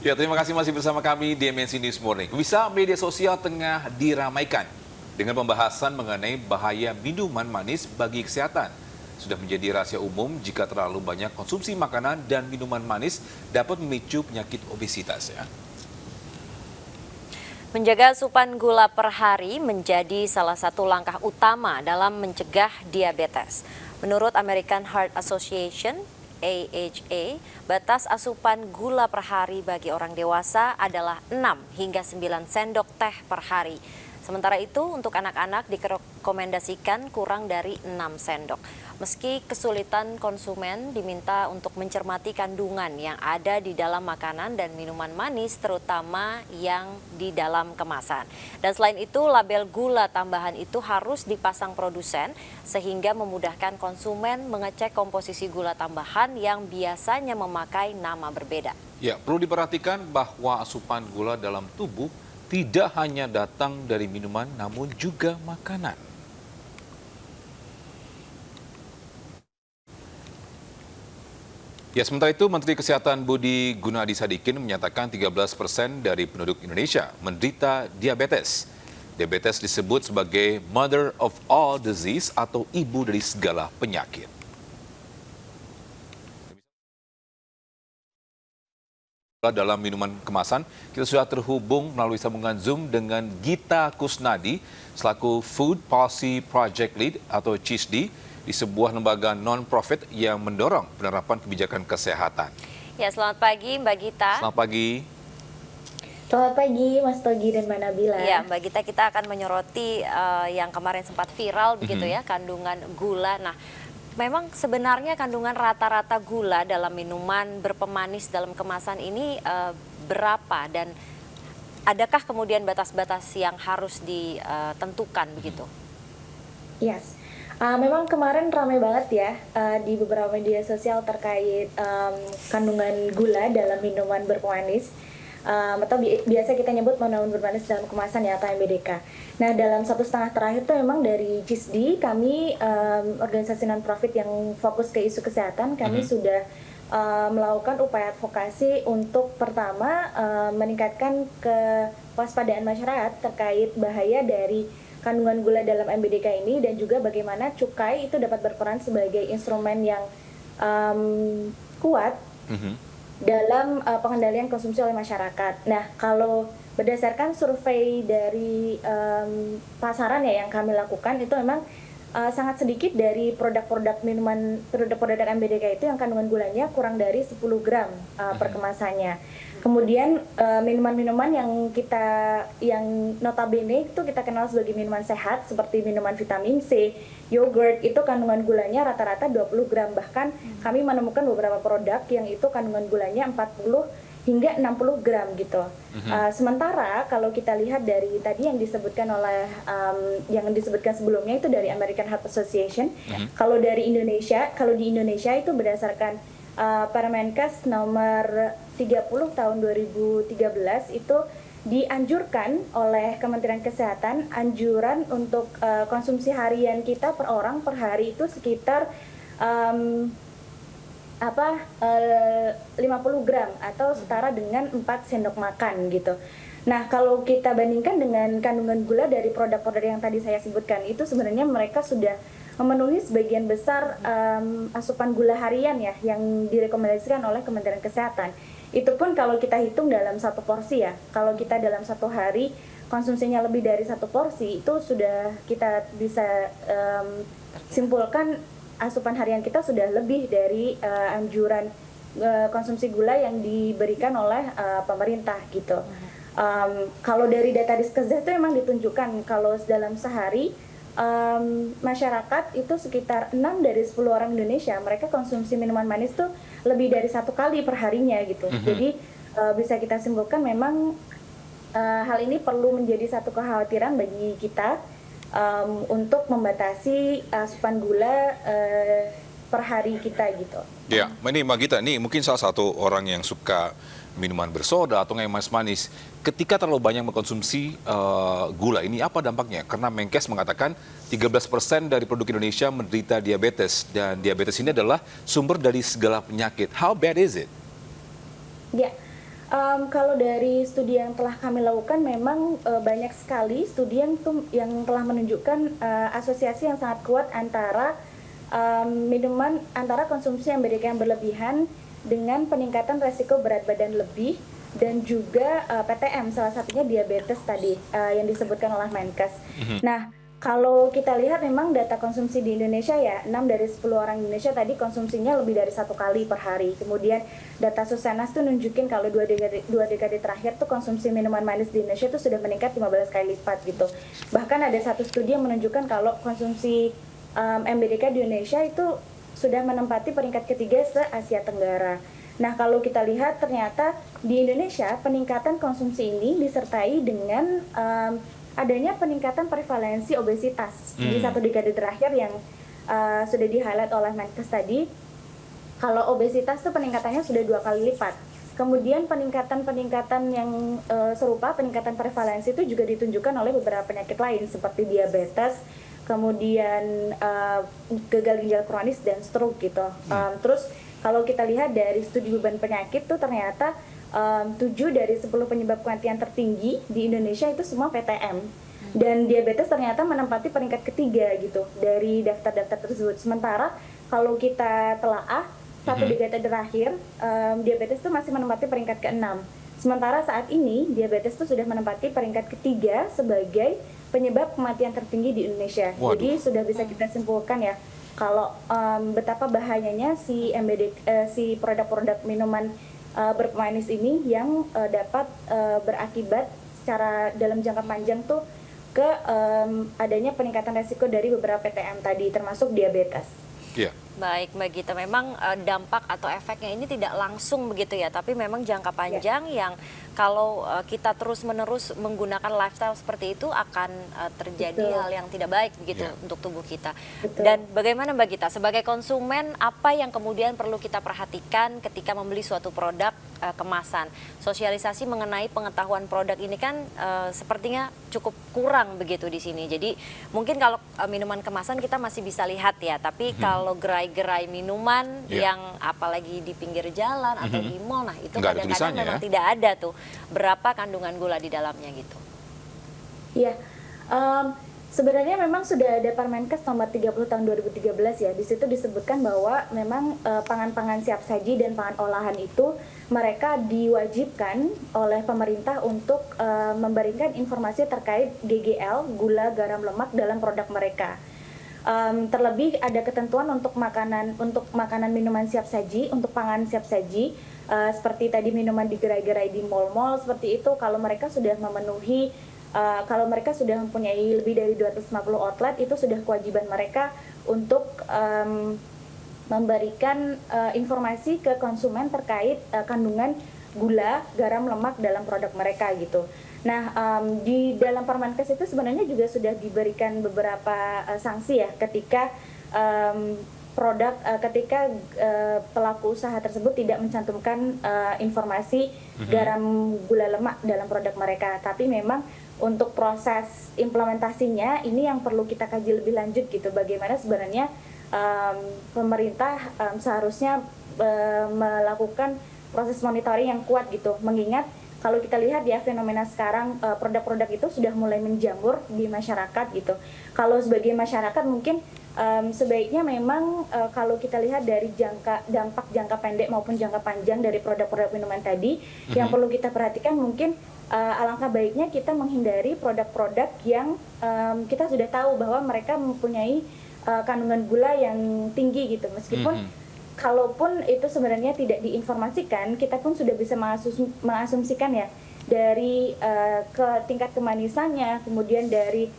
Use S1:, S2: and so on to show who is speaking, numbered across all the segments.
S1: Ya, terima kasih masih bersama kami di MNC News Morning. Bisa media sosial tengah diramaikan dengan pembahasan mengenai bahaya minuman manis bagi kesehatan. Sudah menjadi rahasia umum jika terlalu banyak konsumsi makanan dan minuman manis dapat memicu penyakit obesitas ya.
S2: Menjaga asupan gula per hari menjadi salah satu langkah utama dalam mencegah diabetes. Menurut American Heart Association, AHA, batas asupan gula per hari bagi orang dewasa adalah 6 hingga 9 sendok teh per hari. Sementara itu untuk anak-anak direkomendasikan kurang dari 6 sendok. Meski kesulitan, konsumen diminta untuk mencermati kandungan yang ada di dalam makanan dan minuman manis, terutama yang di dalam kemasan. Dan selain itu, label gula tambahan itu harus dipasang produsen sehingga memudahkan konsumen mengecek komposisi gula tambahan yang biasanya memakai nama berbeda.
S1: Ya, perlu diperhatikan bahwa asupan gula dalam tubuh tidak hanya datang dari minuman namun juga makanan. Ya, sementara itu Menteri Kesehatan Budi Gunadi Sadikin menyatakan 13% dari penduduk Indonesia menderita diabetes. Diabetes disebut sebagai mother of all disease atau ibu dari segala penyakit. Dalam minuman kemasan, kita sudah terhubung melalui sambungan Zoom dengan Gita Kusnadi, selaku Food Policy Project Lead atau CISD, di sebuah lembaga non-profit yang mendorong penerapan kebijakan kesehatan.
S2: Ya, selamat pagi Mbak Gita.
S1: Selamat pagi.
S3: Selamat pagi Mas Togi dan Mbak Nabila.
S2: Ya, Mbak Gita, kita akan menyoroti yang kemarin sempat viral begitu ya, kandungan gula. Nah, memang sebenarnya kandungan rata-rata gula dalam minuman berpemanis dalam kemasan ini berapa, dan adakah kemudian batas-batas yang harus ditentukan begitu?
S3: Yes. Memang kemarin ramai banget ya di beberapa media sosial terkait kandungan gula dalam minuman berpemanis, atau biasa kita nyebut minuman bermanis dalam kemasan ya, atau MBDK. Nah, dalam 1,5 terakhir itu memang dari CISDI, kami organisasi non-profit yang fokus ke isu kesehatan, kami sudah melakukan upaya advokasi untuk pertama meningkatkan kewaspadaan masyarakat terkait bahaya dari kandungan gula dalam MBDK ini, dan juga bagaimana cukai itu dapat berperan sebagai instrumen yang kuat dalam pengendalian konsumsi oleh masyarakat. Nah, kalau berdasarkan survei dari pasaran ya yang kami lakukan, itu memang sangat sedikit dari produk-produk minuman, produk-produk MBDK itu yang kandungan gulanya kurang dari 10 gram per kemasannya. Kemudian minuman-minuman yang notabene itu kita kenal sebagai minuman sehat seperti minuman vitamin C, yogurt, itu kandungan gulanya rata-rata 20 gram. Bahkan kami menemukan beberapa produk yang itu kandungan gulanya 40 hingga 60 gram gitu. Sementara kalau kita lihat dari tadi yang disebutkan oleh yang disebutkan sebelumnya itu dari American Heart Association, kalau dari Indonesia, kalau di Indonesia itu berdasarkan Permenkes nomor 30 tahun 2013 itu dianjurkan oleh Kementerian Kesehatan, anjuran untuk konsumsi harian kita per orang per hari itu sekitar 50 gram atau setara dengan 4 sendok makan gitu. Nah, kalau kita bandingkan dengan kandungan gula dari produk-produk yang tadi saya sebutkan, itu sebenarnya mereka sudah memenuhi sebagian besar asupan gula harian ya yang direkomendasikan oleh Kementerian Kesehatan. Itu pun kalau kita hitung dalam satu porsi ya. Kalau kita dalam satu hari konsumsinya lebih dari satu porsi, itu sudah kita bisa simpulkan asupan harian kita sudah lebih dari anjuran konsumsi gula yang diberikan oleh pemerintah gitu. Kalau dari data Diskesda itu memang ditunjukkan kalau dalam sehari masyarakat itu sekitar 6 dari 10 orang Indonesia mereka konsumsi minuman manis tuh lebih dari 1 kali per harinya gitu. Jadi bisa kita simpulkan memang hal ini perlu menjadi satu kekhawatiran bagi kita untuk membatasi asupan gula per hari kita gitu.
S1: Ya, ini Mbak Gita, ini mungkin salah satu orang yang suka minuman bersoda atau yang manis-manis. Ketika terlalu banyak mengkonsumsi gula, ini apa dampaknya? Karena Menkes mengatakan 13% dari penduduk Indonesia menderita diabetes, dan diabetes ini adalah sumber dari segala penyakit. How bad is it?
S3: Ya, Kalau dari studi yang telah kami lakukan memang banyak sekali studi yang telah menunjukkan asosiasi yang sangat kuat antara antara konsumsi Amerika yang berlebihan dengan peningkatan resiko berat badan lebih dan juga PTM, salah satunya diabetes tadi yang disebutkan oleh Menkes. Nah, kalau kita lihat memang data konsumsi di Indonesia ya, 6 dari 10 orang Indonesia tadi konsumsinya lebih dari 1 kali per hari. Kemudian data Susenas tuh nunjukin kalau dua dekade terakhir tuh konsumsi minuman manis di Indonesia tuh sudah meningkat 15 kali lipat gitu. Bahkan ada satu studi yang menunjukkan kalau konsumsi MBDK di Indonesia itu sudah menempati peringkat ketiga se-Asia Tenggara. Nah, kalau kita lihat ternyata di Indonesia peningkatan konsumsi ini disertai dengan adanya peningkatan prevalensi obesitas di 1 dekade terakhir yang sudah di-highlight oleh Menkes tadi. Kalau obesitas itu peningkatannya sudah 2 kali lipat. Kemudian peningkatan yang serupa, peningkatan prevalensi itu juga ditunjukkan oleh beberapa penyakit lain seperti diabetes, kemudian gagal ginjal kronis dan stroke gitu. Terus kalau kita lihat dari studi beban penyakit tuh ternyata 7 dari 10 penyebab kematian tertinggi di Indonesia itu semua PTM. Dan diabetes ternyata menempati peringkat ketiga gitu dari daftar-daftar tersebut. Sementara kalau kita telaah 1 dekade terakhir, diabetes itu masih menempati peringkat ke-6. Sementara saat ini diabetes itu sudah menempati peringkat ketiga sebagai penyebab kematian tertinggi di Indonesia.
S1: Waduh.
S3: Jadi sudah bisa kita simpulkan ya kalau betapa bahayanya si produk-produk minuman berpemanis ini yang dapat berakibat secara dalam jangka panjang tuh ke adanya peningkatan resiko dari beberapa PTM tadi termasuk diabetes.
S1: Iya.
S2: Baik, Mbak Gita, memang dampak atau efeknya ini tidak langsung begitu ya, tapi memang jangka panjang yang kalau kita terus-menerus menggunakan lifestyle seperti itu akan terjadi hal yang tidak baik begitu untuk tubuh kita. Dan bagaimana Mbak Gita, sebagai konsumen apa yang kemudian perlu kita perhatikan ketika membeli suatu produk kemasan? Sosialisasi mengenai pengetahuan produk ini kan sepertinya cukup kurang begitu di sini. Jadi mungkin kalau minuman kemasan kita masih bisa lihat ya, tapi kalau gerai-gerai minuman yang apalagi di pinggir jalan atau di mall, nah itu
S1: Nggak ada
S2: kadang-kadang
S1: tulisannya
S2: memang
S1: ya?
S2: tidak ada tuh berapa kandungan gula di dalamnya gitu.
S3: Iya, sebenarnya memang sudah ada Permenkes nomor 30 tahun 2013 ya. Di situ disebutkan bahwa memang pangan-pangan siap saji dan pangan olahan itu mereka diwajibkan oleh pemerintah untuk memberikan informasi terkait GGL, gula, garam, lemak dalam produk mereka. Terlebih ada ketentuan untuk makanan minuman siap saji, untuk pangan siap saji, seperti tadi minuman di gerai-gerai di mal-mal seperti itu, kalau mereka sudah memenuhi, kalau mereka sudah mempunyai lebih dari 250 outlet, itu sudah kewajiban mereka untuk memberikan informasi ke konsumen terkait kandungan gula, garam, lemak dalam produk mereka gitu. Nah, di dalam Permenkes itu sebenarnya juga sudah diberikan beberapa sanksi ya ketika pelaku usaha tersebut tidak mencantumkan informasi garam, gula, lemak dalam produk mereka. Tapi memang untuk proses implementasinya ini yang perlu kita kaji lebih lanjut gitu. Bagaimana sebenarnya pemerintah seharusnya melakukan proses monitoring yang kuat gitu, mengingat kalau kita lihat ya fenomena sekarang produk-produk itu sudah mulai menjamur di masyarakat gitu. Kalau sebagai masyarakat mungkin sebaiknya memang kalau kita lihat dari dampak jangka pendek maupun jangka panjang dari produk-produk minuman tadi, yang perlu kita perhatikan mungkin alangkah baiknya kita menghindari produk-produk yang kita sudah tahu bahwa mereka mempunyai kandungan gula yang tinggi gitu. Meskipun kalaupun itu sebenarnya tidak diinformasikan, kita pun sudah bisa mengasumsikan ya dari tingkat kemanisannya, kemudian dari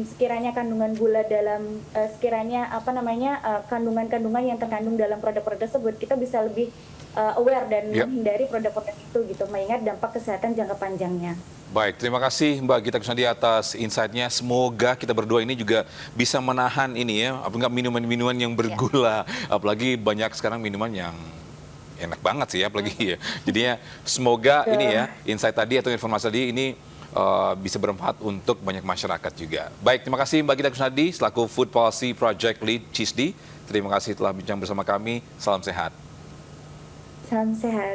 S3: sekiranya kandungan gula dalam kandungan-kandungan yang terkandung dalam produk-produk tersebut, kita bisa lebih aware dan menghindari produk-produk itu gitu, mengingat dampak kesehatan jangka panjangnya.
S1: Baik, terima kasih Mbak Gita Kusnadi atas insight-nya. Semoga kita berdua ini juga bisa menahan ini ya, apa enggak minuman-minuman yang bergula. Apalagi banyak sekarang minuman yang enak banget sih ya, apalagi ya. Jadinya semoga ini ya, insight tadi atau informasi tadi ini bisa bermanfaat untuk banyak masyarakat juga. Baik, terima kasih Mbak Gita Kusnadi selaku Food Policy Project Lead CISDI. Terima kasih telah bincang bersama kami. Salam sehat.
S3: Salam sehat.